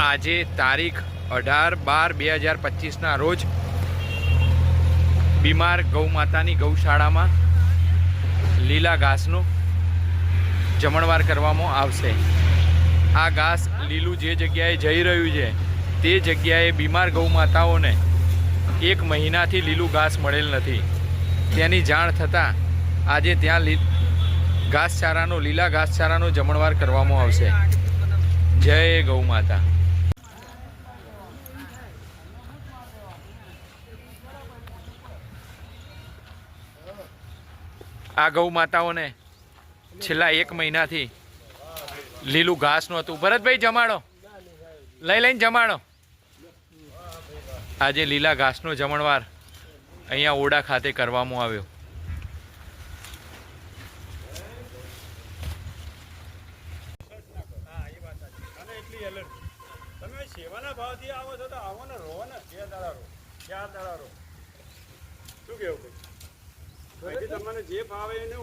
આજે તારીખ 18/12/2025 રોજ બીમાર ગૌ માતાની ગૌશાળામાં લીલા ઘાસનો જમણવાર કરવામાં આવશે। આ ઘાસ લીલું જે જગ્યાએ જઈ રહ્યું છે તે જગ્યાએ બીમાર ગૌ માતાઓને 1 મહિનાથી લીલું ઘાસ મળેલ નથી। તેની જાણ થતાં આજે ત્યાં લીલા ઘાસચારાનો જમણવાર કરવામાં આવશે। જય ગૌ માતા। આ ગૌ માતાઓને છેલ્લા 1 મહિનાથી લીલું ઘાસ નહોતું। ભરતભાઈ જમાડો, લઈને જમાડો। આજે લીલા ઘાસનો જમણવાર અહીંયા ઓડા ખાતે કરવામાં આવ્યો। તમે સેવાના ભાવથી આવો છો તો આવો ને, રહો ને, 4 દાડા રહો, 4 દાડા રહો। શું કેવું ભાઈ? તમને જે ભાવે એને